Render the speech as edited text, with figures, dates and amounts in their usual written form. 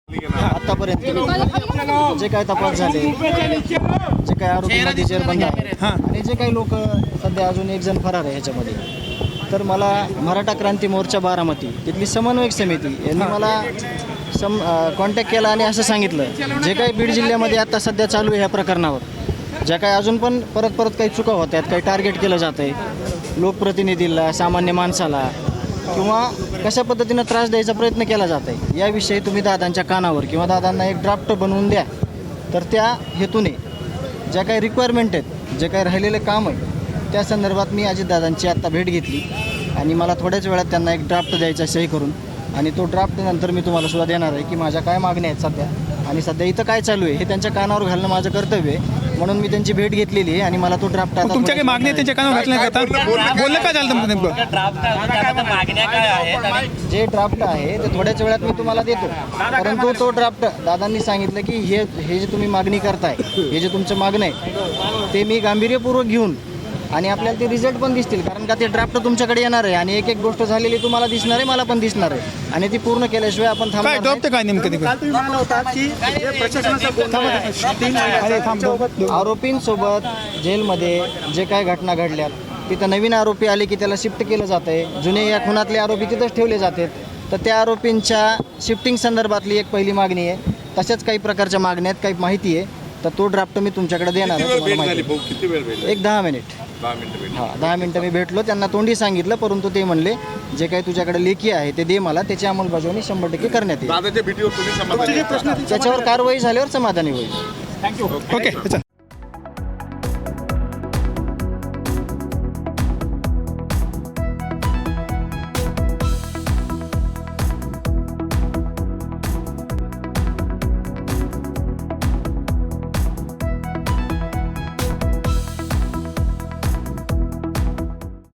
आतापर्यंत जे काही तपास झाले, जे काही आरोपीमध्ये जेरबंद आहे आणि जे काही लोक सध्या अजून एक जण फरार आहे ह्याच्यामध्ये, तर मला मराठा क्रांती मोर्चा बारामती तिथली समन्वयक समिती यांनी मला कॉन्टॅक्ट केला आणि असं सांगितलं, जे काही बीड जिल्ह्यामध्ये आता सध्या चालू आहे ह्या प्रकरणावर, ज्या काही अजून पण परत काही चुका होत आहेत, काही टार्गेट केलं जातं आहे लोकप्रतिनिधीला, सामान्य माणसाला, किंवा कशा पद्धतीनं त्रास द्यायचा प्रयत्न केला जात आहे, याविषयी तुम्ही दादांच्या कानावर किंवा दादांना एक ड्राफ्ट बनवून द्या. तर त्या हेतूने ज्या काही रिक्वायरमेंट आहेत, जे काही राहिलेले काम आहे, त्या संदर्भात मी अजितदादांची आत्ता भेट घेतली आणि मला थोड्याच वेळात त्यांना एक ड्राफ्ट द्यायचा सही करून, आणि तो ड्राफ्ट नंतर मी तुम्हाला सुद्धा देणार आहे की माझ्या काय मागण्या आहेत सध्या आणि सध्या इथं काय चालू आहे हे त्यांच्या कानावर घालणं माझं कर्तव्य आहे. म्हणून मी त्यांची भेट घेतलेली आहे आणि मला तो ड्राफ्ट आता तुमच्या काही मागण्या त्यांच्या कानावर घातल्या का? बोललं काय झालं तुमचं नेमकं? जे ड्राफ्ट आहे ते थोड्याच वेळात मी तुम्हाला देतो, परंतु तो ड्राफ्ट दादांनी सांगितलं की हे जे तुम्ही मागणी करताय, हे जे तुमचं मागणं आहे ते मी गांभीर्यपूर्वक घेऊन आणि आपल्याला ते रिझल्ट पण दिसतील, कारण का ते ड्राफ्ट तुमच्याकडे येणार आहे आणि एक गोष्ट झालेली तुम्हाला दिसणार आहे, मला पण दिसणार आहे, आणि ती पूर्ण केल्याशिवाय आपण काय ड्राफ्ट काय नेमकं आरोपींसोबत जेलमध्ये जे काय घटना घडल्यात, तिथं नवीन आरोपी आले की त्याला शिफ्ट केलं जातं आहे, जुने या खुनातले आरोपी तिथंच ठेवले जातात, तर त्या आरोपींच्या शिफ्टिंग संदर्भातली एक पहिली मागणी आहे. तशाच काही प्रकारच्या मागण्या आहेत, काही माहिती आहे, तर तो ड्राफ्ट मी तुमच्याकडे देणार आहे. एक 10 मिनिट. हां, 10 मिनिटं मी भेटलो, त्यांना तोंडी सांगितलं, परंतु ते म्हणले जे काही तुझ्याकडे लेखी आहे ते दे मला, त्याची अंमलबजावणी 100% करण्यात येईल. त्याच्यावर कारवाई झाल्यावर समाधानी होईल. ओके.